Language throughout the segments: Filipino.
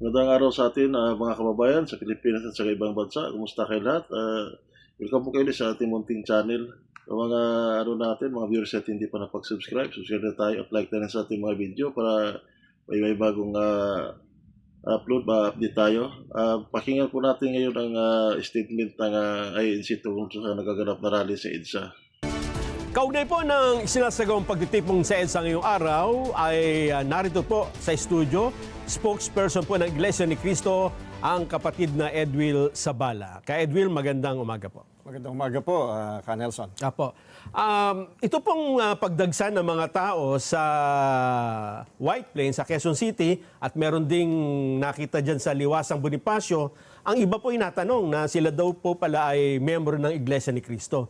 Magandang araw sa atin, mga kababayan sa Pilipinas at sa ibang bansa. Kumusta kayo lahat? Welcome po kayo ulit sa ating munting channel. Sa mga natin, mga viewers natin hindi pa napag-subscribe, subscribe na tayo at like na rin sa ating mga video para may bagong upload, update tayo. Pakinggan po natin ngayon ang statement ng INC tungkol sa nagaganap na rally sa EDSA. Kaugnay po ng isinasagawang pagtitipon sa EDSA ngayong araw ay narito po sa studio, spokesperson po ng Iglesia ni Cristo, ang kapatid na Edwil Sabala. Kay Edwil, magandang umaga po. Magandang umaga po, Ka Nelson. Apo. Ito pong pagdagsa ng mga tao sa White Plains, sa Quezon City, at meron ding nakita dyan sa Liwasang Bonifacio, ang iba po inatanong na sila daw po pala ay membro ng Iglesia ni Cristo.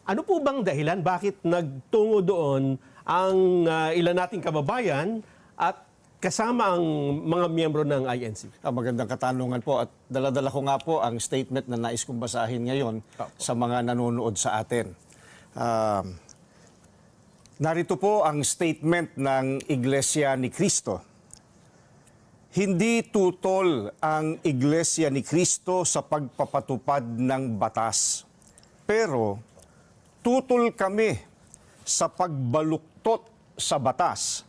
Ano po bang dahilan? Bakit nagtungo doon ang ilan nating kababayan at kasama ang mga miyembro ng INC? Magandang katanungan po at dala-dala ko nga po ang statement na nais kong basahin ngayon sa mga nanonood sa atin. Narito po ang statement ng Iglesia ni Cristo. Hindi tutol ang Iglesia ni Cristo sa pagpapatupad ng batas, pero tutol kami sa pagbaluktot sa batas,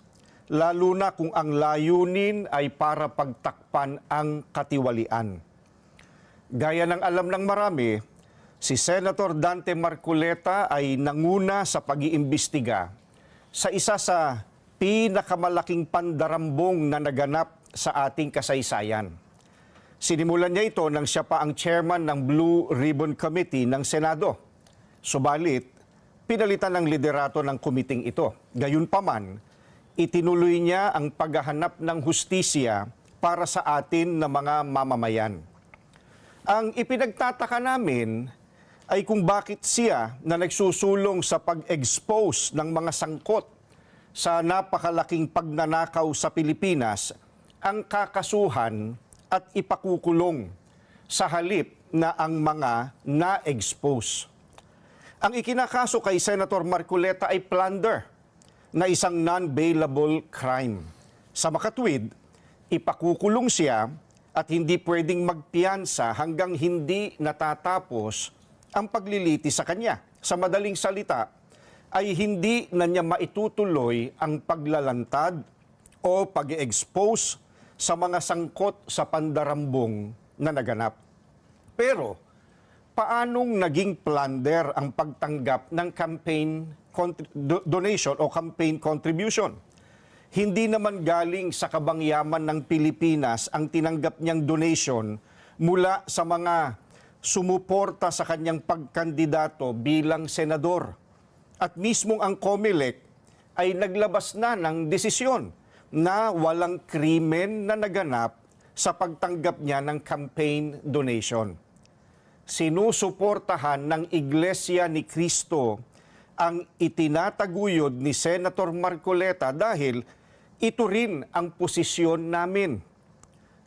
lalo na kung ang layunin ay para pagtakpan ang katiwalian. Gaya ng alam ng marami, si Senator Dante Marcoleta ay nanguna sa pag-iimbestiga sa isa sa pinakamalaking pandarambong na naganap sa ating kasaysayan. Sinimulan niya ito nang siya pa ang chairman ng Blue Ribbon Committee ng Senado. Subalit, pinalitan ng liderato ng kumiting ito. Gayunpaman, itinuloy niya ang paghahanap ng hustisya para sa atin na mga mamamayan. Ang ipinagtataka namin ay kung bakit siya na nagsusulong sa pag-expose ng mga sangkot sa napakalaking pagnanakaw sa Pilipinas ang kakasuhan at ipakukulong sa halip na ang mga na-expose. Ang ikinakaso kay Senator Marcoleta ay plunder na isang non-bailable crime. Sa makatwid, ipakukulong siya at hindi pwedeng magpiyansa hanggang hindi natatapos ang pagliliti sa kanya. Sa madaling salita, ay hindi na niya maitutuloy ang paglalantad o pag-expose sa mga sangkot sa pandarambong na naganap. Pero, paanong naging plunder ang pagtanggap ng campaign donation o campaign contribution? Hindi naman galing sa kabangyaman ng Pilipinas ang tinanggap niyang donation mula sa mga sumuporta sa kanyang pagkandidato bilang senador. At mismong ang COMELEC ay naglabas na ng desisyon na walang krimen na naganap sa pagtanggap niya ng campaign donation. Sinusuportahan ng Iglesia ni Cristo ang itinataguyod ni Senator Marcoleta dahil ito rin ang posisyon namin.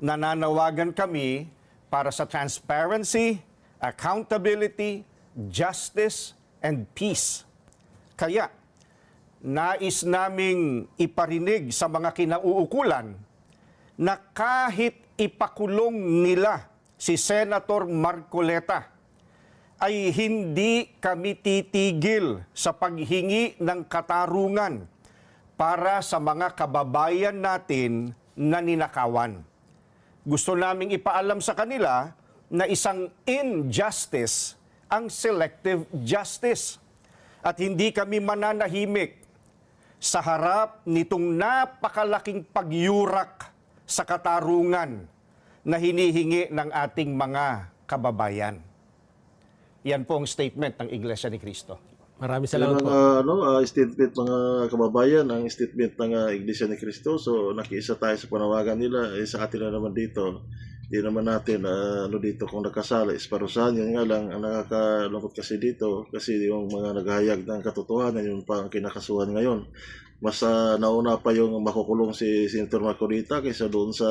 Nananawagan kami para sa transparency, accountability, justice, and peace. Kaya, nais naming iparinig sa mga kinauukulan na kahit ipakulong nila si Senator Marcoleta, ay hindi kami titigil sa paghingi ng katarungan para sa mga kababayan natin na ninakawan. Gusto naming ipaalam sa kanila na isang injustice ang selective justice at hindi kami mananahimik sa harap nitong napakalaking pagyurak sa katarungan na hinihingi ng ating mga kababayan. Yan po ang statement ng Iglesia ni Cristo. Maraming salamat po. Statement mga kababayan, ang statement ng Iglesia ni Cristo. So nakiisa tayo sa panawagan nila. Sa atin na naman dito, hindi naman natin dito kung nakasala is parusahan. Yan nga lang, ang nakakalungkot kasi dito, kasi yung mga naghahayag ng katotohanan, yung pang kinakasuhan ngayon. Mas nauna pa yung makukulong si Senator Marcoleta kaysa doon sa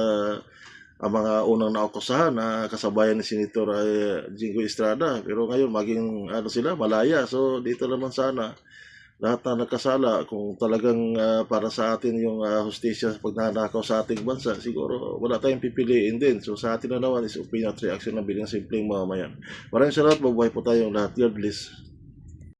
ang mga unang naukusahan na kasabayan ni Senator Jingo Estrada. Pero ngayon maging sila malaya. So dito naman sana lahat na nagkasala, kung talagang para sa atin yung hustisya sa pagnanakaw sa ating bansa, siguro wala tayong pipiliin din. So sa atin na naman is opinion at reaction ng bilang simpleng mamamayan. Maraming salamat, mabuhay po tayong lahat. God bless.